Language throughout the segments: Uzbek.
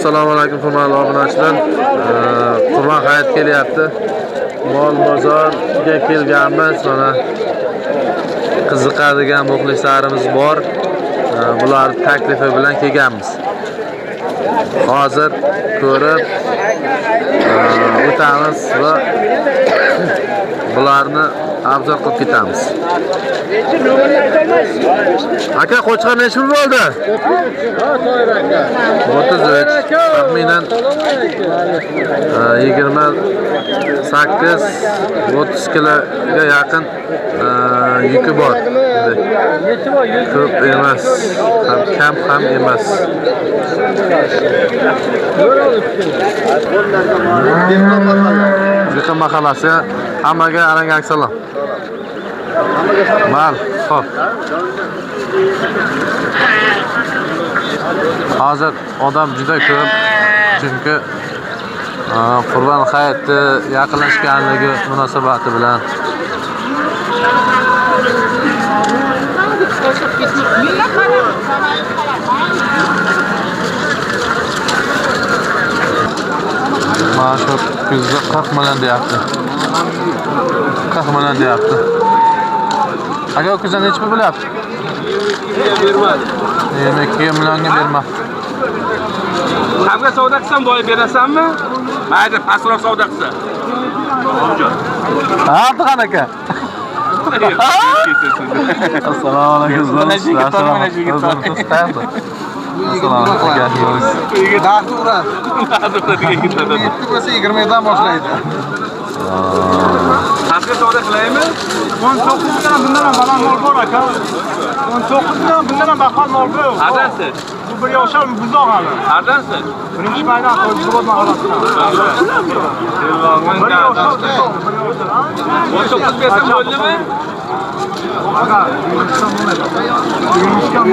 Assalomu alaykum hurmatli obunachilar. Qurban hayit kelyapti. Mol bozorga kelganmiz. Mana qiziqadigan muxlislarimiz bor. Bular taklifi bilan kelganmiz. Hozir ko'rib o'tamiz va bularni obzor qilib ketamiz. Aka qo'chqar necha pul bo'ldi? 33, taxminan 28-30 kiloga yaqin yuki bor. Ko'p emas, kam ham emas. Yaqin mahallasi, hammaga alangan salom. Mal, xo'p. Hozir odam juda ko'p, chunki Qurban hayiti yaqinlashganligi munosabati bilan mana shu kuzda 40 million deyapti. 40 million deyapti. Aka kuzda necha pul bo'lyapti? Bermadi. 22 millionga bermadi. Hamga savdo qilsam boy berasanmi? Mayli, pastroq savdo qilsa. Ha, Abduxan aka. Assalomu alaykum. Assalomu alaykum. Narxi uradi. 20 dan boshlaydi. Hamga savdo qilaymi? 19 dan bundan ham baland mol bor aka. 19 dan bundan ham baland mol bor. Qadansiz? Bu bir yoshar buzoq hali. Qadansiz? Birinchi bayram Qo'yibot mahallasidan. Bir yoshar. 19 bersam bo'ldimi?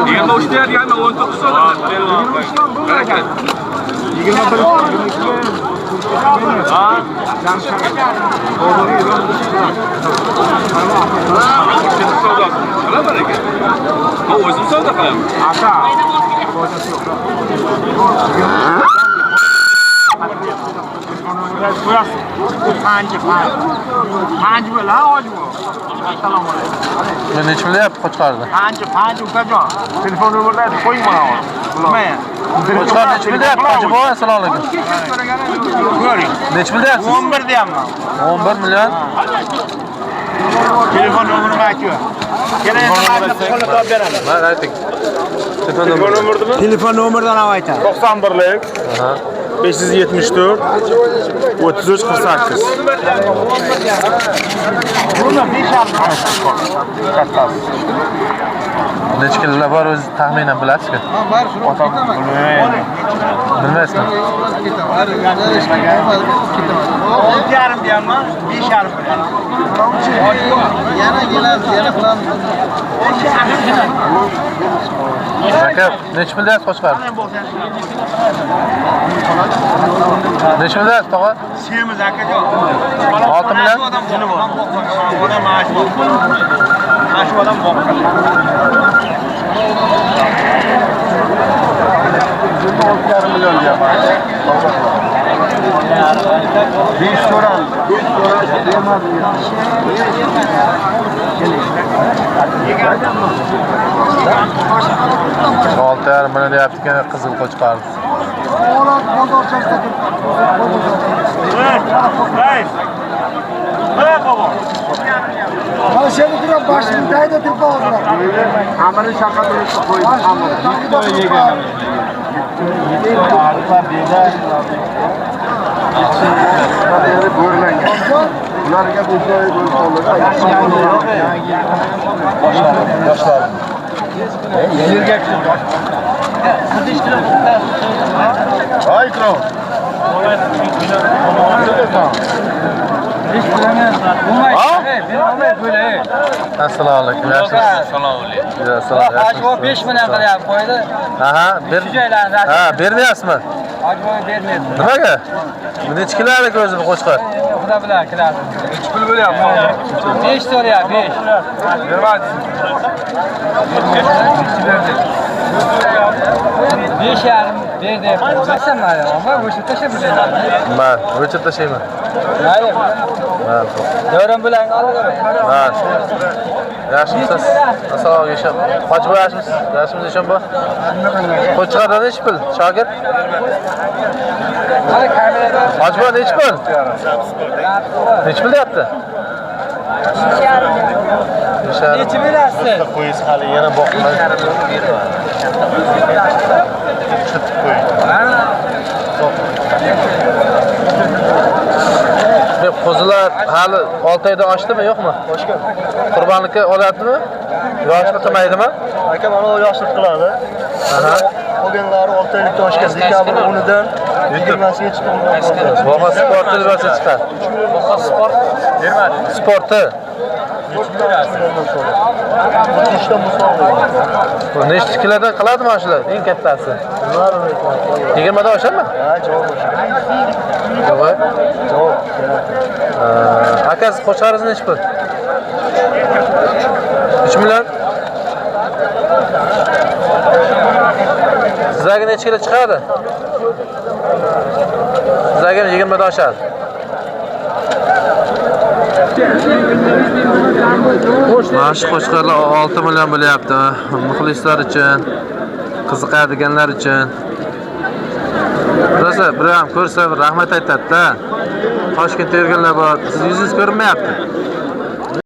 Yigirma uchta deyapman, 19 so'm. Barakat. 21. Ha? Ben o'zim savdo qilaman. Aka. Men necha bilyapti qo'chqarni? Panji ukajon. Telefon nomerlarini qo'ying mana hozir. Nima? Qo'chqar necha bilyapti? Hojiboy, assalomu alaykum. Ko'ring. Necha bilyapsiz? 11 deyapman. 11 million. Telefon nomerini aytib. Mana ayting. Telefon nomerdimi? Telefon nomeridan ham aytadi. 91lik 574 33 48. Necha kilolar bor o'zi taxminan bilasizmi? Bilmaysizmi? Yarim deyapman, 5,5 bilan. Yana keladi, yana qilamiz. Aka, necha bilyapsiz qo'chqar? Necha bilyapsiz tog'a? Semiz akajon. 6 million. Odam maash bor. Maash odam bor. 6,5 million deyapman. 5 so'raldi. 5 so'raldi demadi. 6,5 million deyapti ekan qizil qo'chqar. Hey. Hey baba. Mana seni turib boshini tayda turib hozir. Amrini shaqqa turib qo'ydi. Amrini yegan. Arpa beda. Bo'rlangan. Ularga bu joy boshlar. Yerga Aytro. Assalomu alaykum. Assalomu alaykum. Assalomu 5 million qilyapti qo'ydi. Aha, ha, bermayapsizmi? Hajvoy bermaydi. Nimaga? Bu necha kilolik o'zi bu qo'chqar? Xudo bilan kiradi. Necha pul bo'lyapti? 5 so'rayapti, 5. Bermadi. Beş yarım berdi. Nasıl var ya? Ama bu şu taşı bir şey. Ben ölçüp taşıyayım. Hayır. Ben. Devran bilen aldı. Ben. Yaşımsız. Nasıl ol yaşam? Kaç bu yaşımız? Yaşımız yaşam bu. Koçkardan hiç bil. Şakir. Hadi kamerada. Kaç bu hiç bil. Hiç bil yaptı. Dışarı. Neçi bilersin? Qo'yiz hali yana boqmay. Qo'zilar hali 6 oyda ochdimi, yo'qmi? Oshgan. Qurbonlikka olyaptimi? Yoshmi qilmaydimi? Aka mana u yoshlik qiladi. Aha. Qolganlari 6 oylikda oshgan. Dekabr 10idan 20siga chiqadi. Voha sport libasi chiqar. Boqa sport. Bermadi. Sporti. Ishda musobaqa. Nechta kilodan qiladi mana shular? Eng kattasi. 20 dan oshadimi? Ha, javob. Yo'q. Javob. Akasi qo'sharingiz nechi pul? 3 million. Sizlarga necha kilo chiqadi? Sizlarga 20 dan oshadi. Mana shu qo'chqorlar 6 million bo'lyapti. Muxlislar uchun, qiziqadiganlar uchun. Rosa bir ham ko'rsa rahmat aytadi-da. Toshkentda yurganlar bor. Siz yuzingiz ko'rinmayapti.